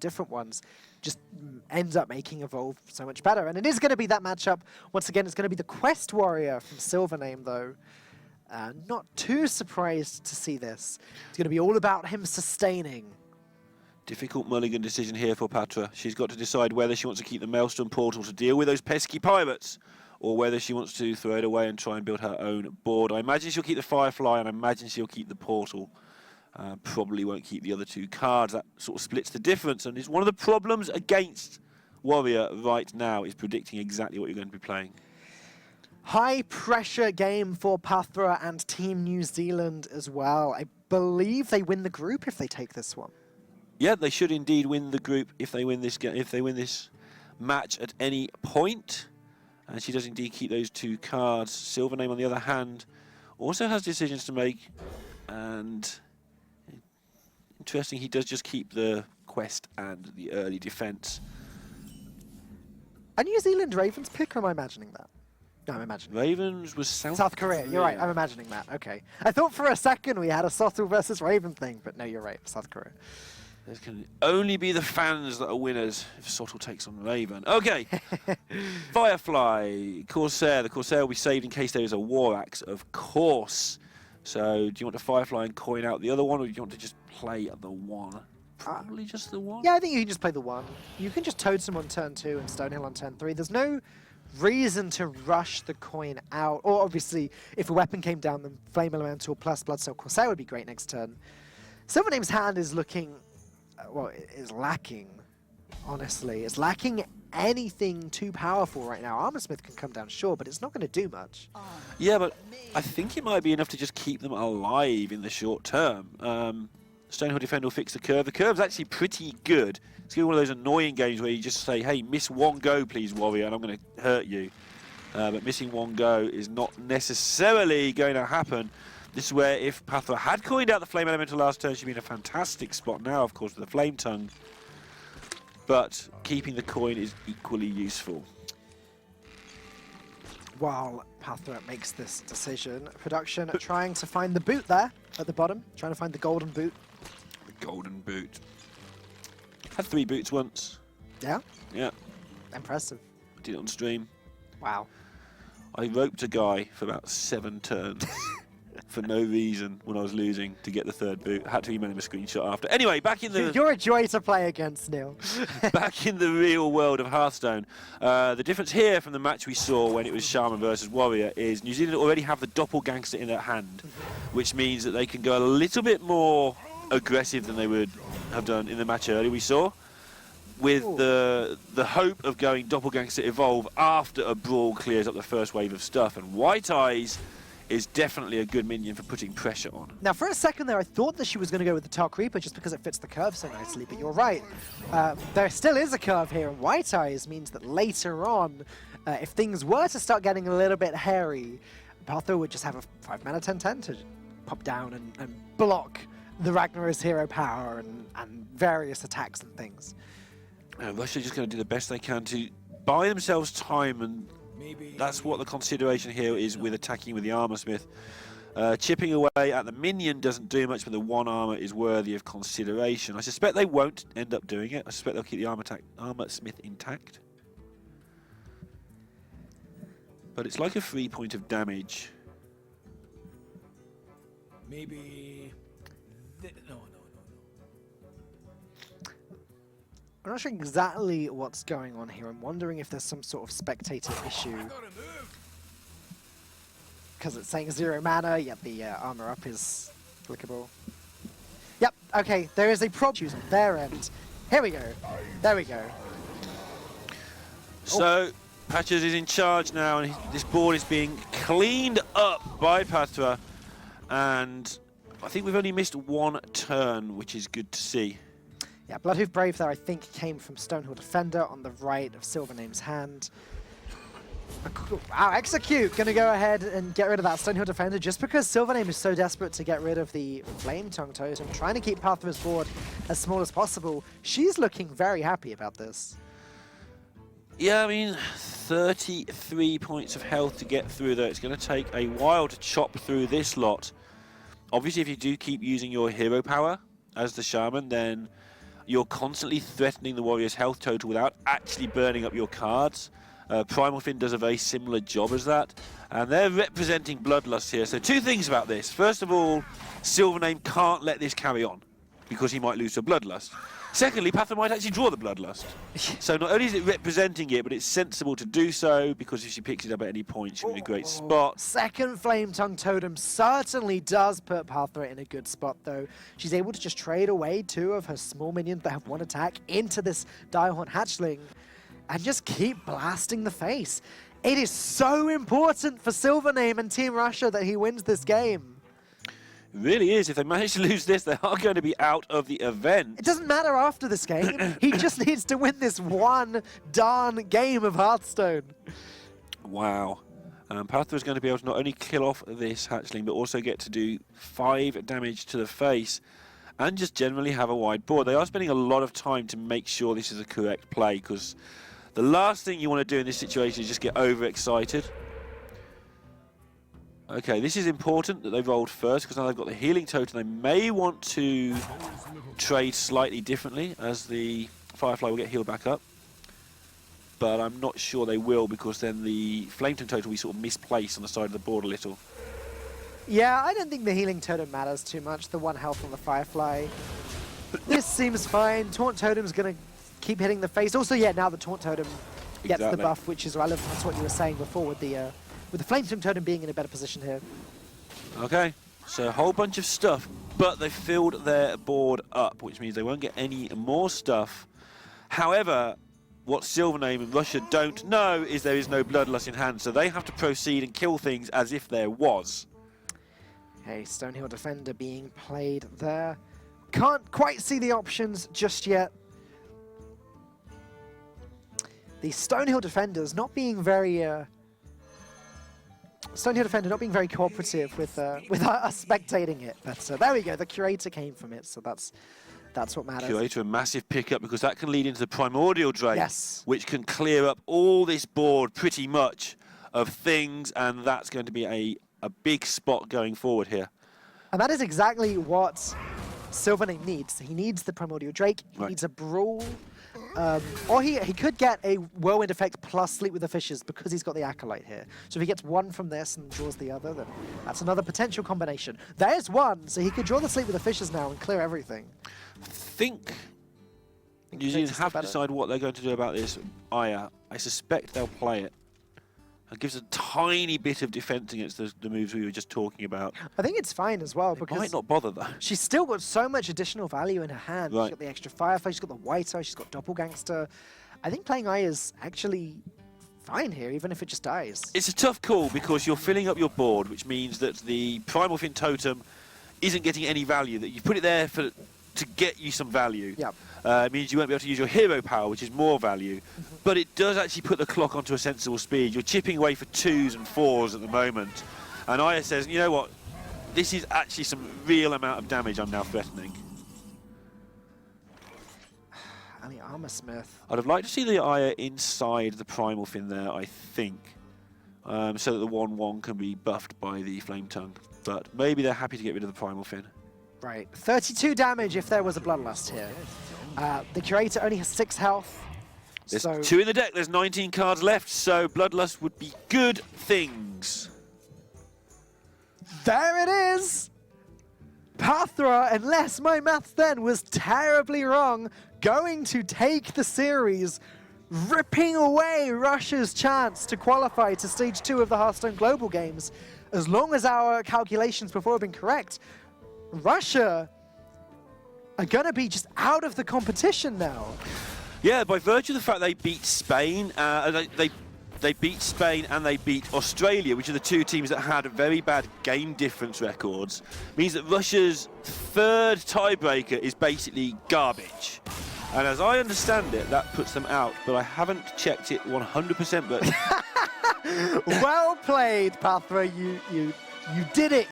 different ones just ends up making Evolve so much better. And it is going to be that matchup. Once again, it's going to be the Quest Warrior from SilverName, though. Not too surprised to see this. It's going to be all about him sustaining. Difficult mulligan decision here for Pathra. She's got to decide whether she wants to keep the Maelstrom Portal to deal with those pesky pirates, or whether she wants to throw it away and try and build her own board. I imagine she'll keep the Firefly, and I imagine she'll keep the Portal. Probably won't keep the other two cards. That sort of splits the difference, and is one of the problems against Warrior right now, is predicting exactly what you're going to be playing. High pressure game for Pathra and Team New Zealand as well. I believe they win the group if they take this one. Yeah, they should indeed win the group if they win this match at any point. And she does indeed keep those two cards. SilverName, on the other hand, also has decisions to make. And interesting, he does just keep the quest and the early defense. A New Zealand Ravens pick, or am I imagining that? No, I'm imagining. Ravens was South Korea. You're right. I'm imagining that. Okay. I thought for a second we had a Sotul versus Raven thing, but no, you're right. South Korea. There can only be the fans that are winners if Sotul takes on Raven. Okay. Firefly, Corsair. The Corsair will be saved in case there is a War Axe, of course. So, do you want to Firefly and coin out the other one, or do you want to just play the one? Probably just the one. Yeah, I think you can just play the one. You can just Toadsome on turn 2 and Stonehill on turn 3. There's no reason to rush the coin out. Or obviously, if a weapon came down, then Flame Elemental plus Bloodsoul Corsair would be great next turn. SilverName's hand is looking, well, it is lacking, honestly. It's lacking anything too powerful right now. Armorsmith can come down, sure, but it's not going to do much. Yeah, but I think it might be enough to just keep them alive in the short term. Stonehill Defender will fix the curve. The curve's actually pretty good. It's one of those annoying games where you just say, hey, miss one go, please, Warrior, and I'm going to hurt you. But missing one go is not necessarily going to happen. This is where if Pathra had coined out the Flame Elemental last turn, she'd be in a fantastic spot now, of course, with the Flame Tongue. But keeping the coin is equally useful. While Pathra makes this decision, production trying to find the boot there at the bottom, trying to find the golden boot. The golden boot. Had 3 boots once. Yeah? Yeah. Impressive. I did it on stream. Wow. I roped a guy for about 7 turns for no reason when I was losing to get the 3rd boot. I had to email him a screenshot after. Anyway, back in the... You're a joy to play against, Neil. Back in the real world of Hearthstone. The difference here from the match we saw when it was Shaman versus Warrior is New Zealand already have the Doppelgangster in their hand, which means that they can go a little bit more aggressive than they would have done in the match earlier we saw, with the hope of going Doppelgangster Evolve after a brawl clears up the first wave of stuff. And White Eyes is definitely a good minion for putting pressure on. Now, for a second there, I thought that she was going to go with the Tar Creeper just because it fits the curve so nicely, but you're right. There still is a curve here, and White Eyes means that later on, if things were to start getting a little bit hairy, Pathra would just have a 5-mana 10/10 to pop down and block the Ragnar's hero power and various attacks and things. Russia's just going to do the best they can to buy themselves time, and that's what the consideration here is with attacking with the Armorsmith. Chipping away at the minion doesn't do much, but the 1 armor is worthy of consideration. I suspect they won't end up doing it. I suspect they'll keep the Armorsmith intact. But it's like a 3 point of damage. Maybe... No. I'm not sure exactly what's going on here. I'm wondering if there's some sort of spectator issue. Because it's saying 0 mana, yet the armor up is clickable. Yep, okay, there is a problem on their end. Here we go. There we go. So, Patches is in charge now, and this board is being cleaned up by Pathra. And I think we've only missed 1 turn, which is good to see. Yeah, Bloodhoof Brave there, I think, came from Stonehill Defender on the right of SilverName's hand. Wow, Execute going to go ahead and get rid of that Stonehill Defender just because SilverName is so desperate to get rid of the Flame Tongue Totem, trying to keep Pathra's board as small as possible. She's looking very happy about this. Yeah, I mean, 33 points of health to get through there. It's going to take a while to chop through this lot. Obviously, if you do keep using your hero power as the Shaman, then you're constantly threatening the warrior's health total without actually burning up your cards. Primal Fin does a very similar job as that, and they're representing Bloodlust here. So two things about this. First of all, SilverName can't let this carry on because he might lose to Bloodlust. Secondly, Pathra might actually draw the Bloodlust. So not only is it representing it, but it's sensible to do so, because if she picks it up at any point, she'll be in a great spot. Second Flame Tongue Totem certainly does put Pathra in a good spot, though. She's able to just trade away 2 of her small minions that have 1 attack into this Direhorn Hatchling and just keep blasting the face. It is so important for SilverName and Team Russia that he wins this game. It really is. If they manage to lose this, they are going to be out of the event. It doesn't matter after this game. He just needs to win this one darn game of Hearthstone. Wow. Pathra is going to be able to not only kill off this hatchling, but also get to do 5 damage to the face and just generally have a wide board. They are spending a lot of time to make sure this is a correct play, because the last thing you want to do in this situation is just get overexcited. Okay, this is important that they rolled first, because now they've got the healing totem. They may want to trade slightly differently, as the Firefly will get healed back up. But I'm not sure they will, because then the Flame Tongue totem will be sort of misplaced on the side of the board a little. Yeah, I don't think the healing totem matters too much. The 1 health on the Firefly. This seems fine. Taunt Totem's going to keep hitting the face. Also, yeah, now the Taunt Totem gets the buff, which is relevant. That's what you were saying before with the Flame Tongue Totem being in a better position here. Okay, so a whole bunch of stuff, but they filled their board up, which means they won't get any more stuff. However, what SilverName and Russia don't know is there is no Bloodlust in hand, so they have to proceed and kill things as if there was. Hey, Stonehill Defender being played there. Can't quite see the options just yet. The Stonehill Defenders not being very... Stonehill Defender not being very cooperative with us spectating it. But there we go, the Curator came from it, so that's what matters. Curator, a massive pickup, because that can lead into the Primordial Drake, yes, which can clear up all this board pretty much of things, and that's going to be a big spot going forward here. And that is exactly what SilverName needs. He needs the Primordial Drake, he needs a Brawl, or he could get a Whirlwind effect plus Sleep with the Fishes, because he's got the Acolyte here. So if he gets 1 from this and draws the other, then that's another potential combination. There's 1, so he could draw the Sleep with the Fishes now and clear everything. I think New Zealand have to decide what they're going to do about this. I suspect they'll play it. It gives a tiny bit of defense against the moves we were just talking about. I think it's fine as well, because might not bother though. She's still got so much additional value in her hand. Right. She's got the extra Firefly, she's got the White Eye, she's got Doppelgangster. I think playing Eye is actually fine here, even if it just dies. It's a tough call, because you're filling up your board, which means that the Primal Fin Totem isn't getting any value. That you put it there to get you some value. Yep. It means you won't be able to use your hero power, which is more value. But it does actually put the clock onto a sensible speed. You're chipping away for 2s and 4s at the moment. And Aya says, you know what? This is actually some real amount of damage I'm now threatening. I mean, Armorsmith. I'd have liked to see the Aya inside the Primal Fin there, I think. So that the 1/1 can be buffed by the Flame Tongue. But maybe they're happy to get rid of the Primal Fin. Right, 32 damage if there was a Bloodlust here. The Curator only has 6 health. There's so 2 in the deck, there's 19 cards left, so Bloodlust would be good things. there it is! Pathra, unless my maths then was terribly wrong, going to take the series, ripping away Russia's chance to qualify to Stage 2 of the Hearthstone Global Games. As long as our calculations before have been correct, Russia are going to be just out of the competition now. Yeah, by virtue of the fact they beat Spain, they beat Spain and they beat Australia, which are the 2 teams that had very bad game difference records, means that Russia's 3rd tiebreaker is basically garbage. And as I understand it, that puts them out, but I haven't checked it 100%, but... Well played, Pathra. You did it.